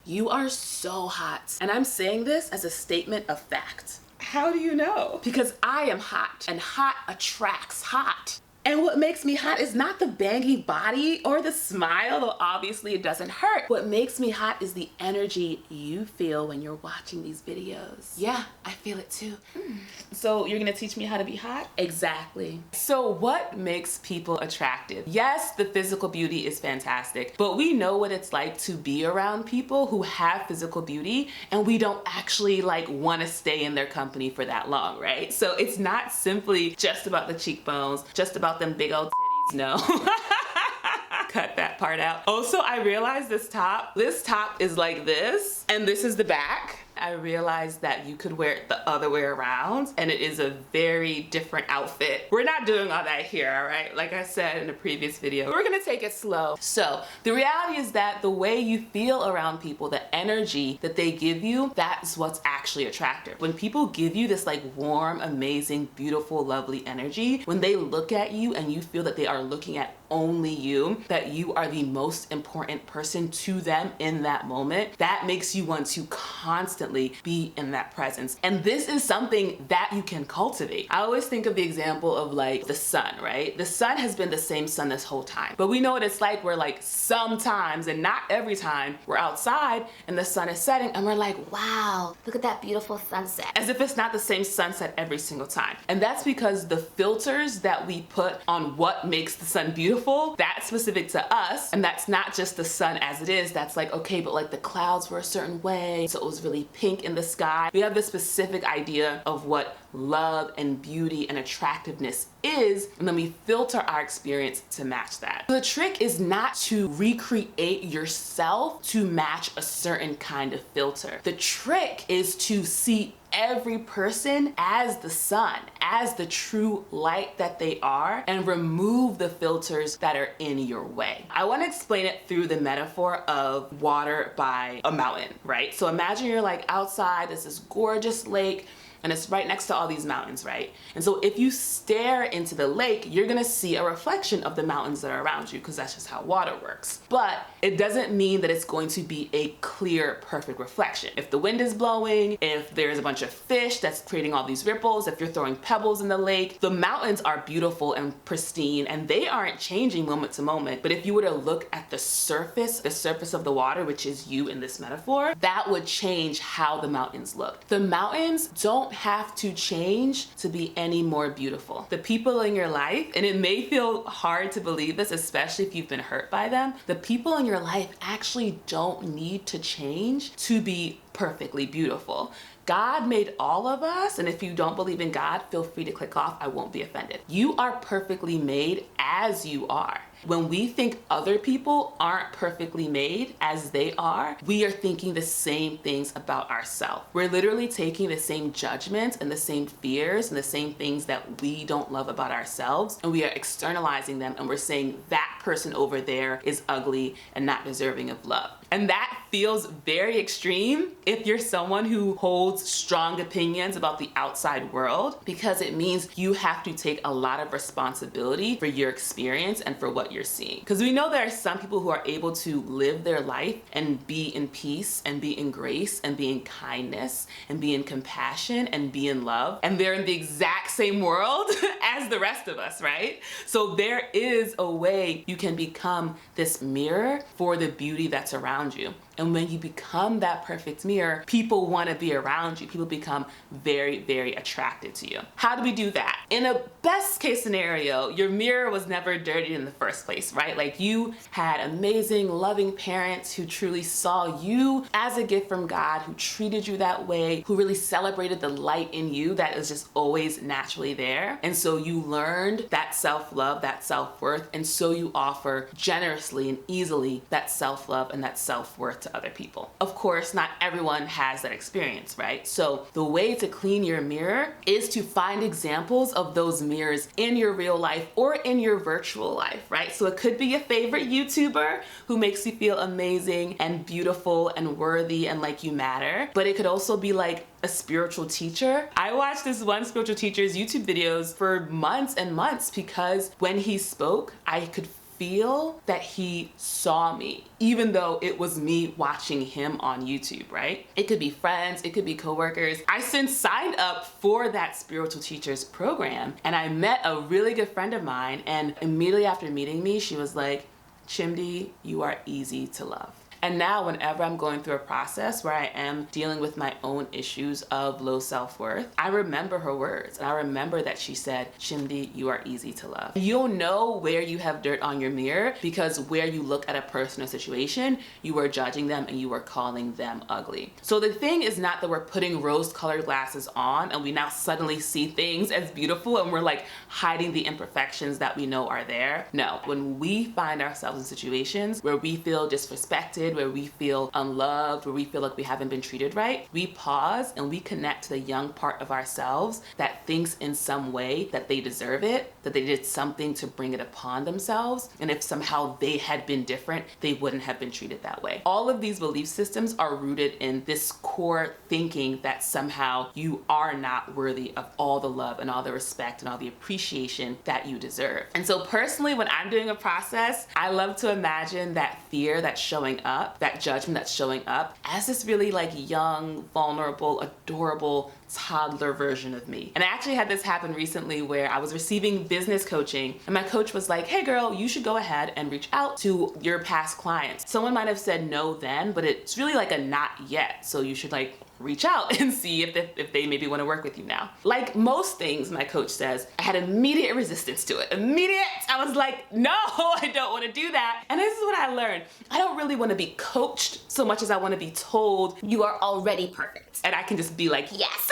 You are so hot. And I'm saying this as a statement of fact. How do you know? Because I am hot, and hot attracts hot. And what makes me hot is not the banging body or the smile, though obviously it doesn't hurt. What makes me hot is the energy you feel when you're watching these videos. Yeah, I feel it too. So you're gonna teach me how to be hot? Exactly. So what makes people attractive? Yes, the physical beauty is fantastic, but we know what it's like to be around people who have physical beauty and we don't actually like want to stay in their company for that long, right? So it's not simply just about the cheekbones, just about them big old titties, no. Cut that part out. Also, I realized this top is like this, and this is the back. I realized that you could wear it the other way around, and it is a very different outfit. We're not doing all that here, all right? Like I said in a previous video, we're gonna take it slow. So the reality is that the way you feel around people, the energy that they give you, that's what's actually attractive. When people give you this like warm, amazing, beautiful, lovely energy, when they look at you and you feel that they are looking at only you, that you are the most important person to them in that moment, that makes you want to constantly be in that presence. And this is something that you can cultivate. I always think of the example of like the sun, right? The sun has been the same sun this whole time, but we know what it's like where like sometimes, and not every time, we're outside and the sun is setting and we're like, wow, look at that beautiful sunset. As if it's not the same sunset every single time. And that's because the filters that we put on what makes the sun beautiful, that's specific to us, and that's not just the sun as it is. That's like, okay, but like the clouds were a certain way, so it was really pink in the sky. We have this specific idea of what love and beauty and attractiveness is, and then we filter our experience to match that. The trick is not to recreate yourself to match a certain kind of filter. The trick is to see every person as the sun, as the true light that they are, and remove the filters that are in your way. I want to explain it through the metaphor of water by a mountain, right? So imagine you're like outside, there's this gorgeous lake, and it's right next to all these mountains, right? And so if you stare into the lake, you're gonna see a reflection of the mountains that are around you, because that's just how water works. But it doesn't mean that it's going to be a clear, perfect reflection. If the wind is blowing, if there's a bunch of fish that's creating all these ripples, if you're throwing pebbles in the lake, the mountains are beautiful and pristine, and they aren't changing moment to moment. But if you were to look at the surface of the water, which is you in this metaphor, that would change how the mountains look. The mountains don't have to change to be any more beautiful. The people in your life, and it may feel hard to believe this, especially if you've been hurt by them, the people in your life actually don't need to change to be perfectly beautiful. God made all of us, and if you don't believe in God, feel free to click off. I won't be offended. You are perfectly made as you are. When we think other people aren't perfectly made as they are, we are thinking the same things about ourselves. We're literally taking the same judgments and the same fears and the same things that we don't love about ourselves, and we are externalizing them, and we're saying that person over there is ugly and not deserving of love. And that feels very extreme if you're someone who holds strong opinions about the outside world, because it means you have to take a lot of responsibility for your experience and for what you're seeing. Because we know there are some people who are able to live their life and be in peace and be in grace and be in kindness and be in compassion and be in love, and they're in the exact same world as the rest of us, right? So there is a way you can become this mirror for the beauty that's around you. And when you become that perfect mirror, people want to be around you. People become very, very attracted to you. How do we do that? In a best case scenario, your mirror was never dirty in the first place, right? Like you had amazing, loving parents who truly saw you as a gift from God, who treated you that way, who really celebrated the light in you that is just always naturally there. And so you learned that self-love, that self-worth, and so you offer generously and easily that self-love and that self-worth to other people. Of course, not everyone has that experience, right? So the way to clean your mirror is to find examples of those mirrors in your real life or in your virtual life, right? So it could be a favorite YouTuber who makes you feel amazing and beautiful and worthy and like you matter, but it could also be like a spiritual teacher. I watched this one spiritual teacher's YouTube videos for months and months because when he spoke, I could feel that he saw me, even though it was me watching him on YouTube, right? It could be friends, it could be coworkers. I since signed up for that spiritual teachers program, and I met a really good friend of mine, and immediately after meeting me, she was like, Chimdi, you are easy to love. And now whenever I'm going through a process where I am dealing with my own issues of low self-worth, I remember her words. And I remember that she said, Chimdi, you are easy to love. You'll know where you have dirt on your mirror because where you look at a person or situation, you are judging them and you are calling them ugly. So the thing is not that we're putting rose-colored glasses on and we now suddenly see things as beautiful and we're like hiding the imperfections that we know are there. No, when we find ourselves in situations where we feel disrespected, where we feel unloved, where we feel like we haven't been treated right, we pause and we connect to the young part of ourselves that thinks in some way that they deserve it, that they did something to bring it upon themselves, and if somehow they had been different, they wouldn't have been treated that way. All of these belief systems are rooted in this core thinking that somehow you are not worthy of all the love and all the respect and all the appreciation that you deserve. And so personally, when I'm doing a process, I love to imagine that fear that's showing up, that judgment that's showing up as this really like young, vulnerable, adorable toddler version of me. And I actually had this happen recently where I was receiving business coaching and my coach was like, hey girl, you should go ahead and reach out to your past clients. Someone might have said no then, but it's really like a not yet. So you should like reach out and see if they maybe want to work with you now. Like most things, my coach says, I had immediate resistance to it. Immediate, I was like, no, I don't want to do that. And this is what I learned. I don't really want to be coached so much as I want to be told, you are already perfect. and I can just be like, Yes.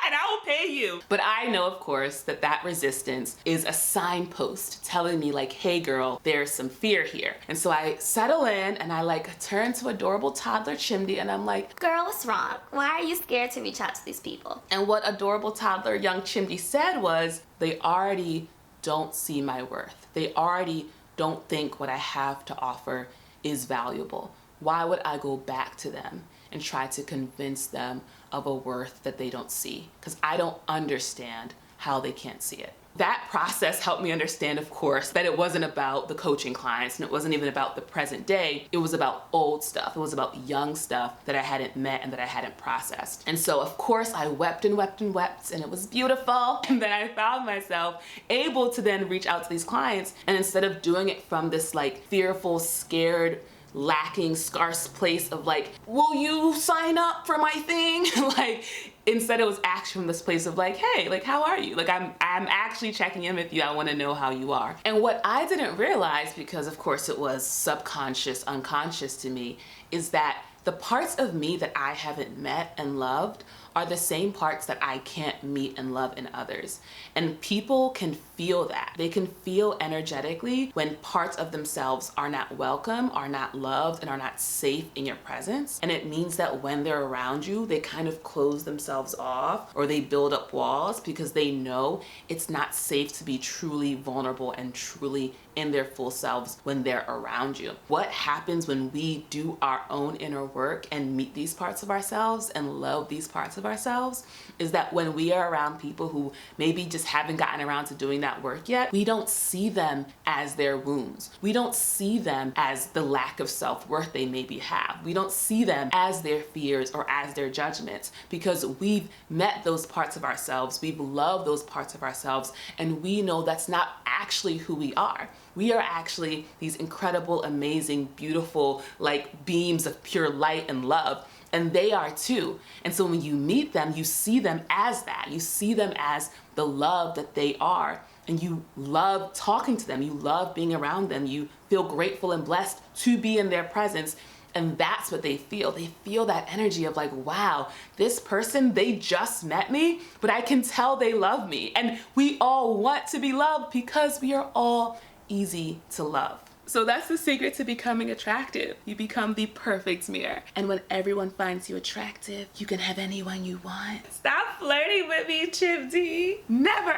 and I will pay you. But I know, of course, that that resistance is a signpost telling me like, hey girl, there's some fear here. And so I settle in and I like turn to adorable toddler Chimdi and I'm like, Girl, what's wrong? Why are you scared to reach out to these people? and what adorable toddler young Chimdi said was, they already don't see my worth. They already don't think what I have to offer is valuable. Why would I go back to them and try to convince them of a worth that they don't see? Because I don't understand how they can't see it. That process helped me understand, of course, that it wasn't about the coaching clients and it wasn't even about the present day. It was about old stuff. It was about young stuff that I hadn't met and that I hadn't processed. And so, of course, I wept and wept and wept and it was beautiful. And then I found myself able to then reach out to these clients, and instead of doing it from this like fearful, scared, lacking, scarce place of like, will you sign up for my thing? Like, instead it was actually from this place of like, hey, like, how are you? Like, I'm actually checking in with you. I want to know how you are. And what I didn't realize, because of course it was subconscious, unconscious to me, is that the parts of me that I haven't met and loved are the same parts that I can't meet and love in others. And people can feel that. They can feel energetically when parts of themselves are not welcome, are not loved, and are not safe in your presence. And it means that when they're around you, they kind of close themselves off or they build up walls because they know it's not safe to be truly vulnerable and truly in their full selves when they're around you. What happens when we do our own inner work and meet these parts of ourselves and love these parts of ourselves is that when we are around people who maybe just haven't gotten around to doing that work yet, we don't see them as their wounds. We don't see them as the lack of self-worth they maybe have. We don't see them as their fears or as their judgments because we've met those parts of ourselves, we've loved those parts of ourselves, and we know that's not actually who we are. We are actually these incredible, amazing, beautiful, like beams of pure light and love. And they are too. And so when you meet them, you see them as that. You see them as the love that they are. And you love talking to them. You love being around them. You feel grateful and blessed to be in their presence. And that's what they feel. They feel that energy of like, wow, this person, they just met me, but I can tell they love me. And we all want to be loved because we are all easy to love. So that's the secret to becoming attractive. You become the perfect mirror. And when everyone finds you attractive, you can have anyone you want. Stop flirting with me, Chimdi. Never.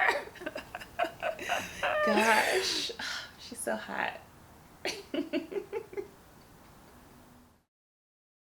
Gosh, she's so hot.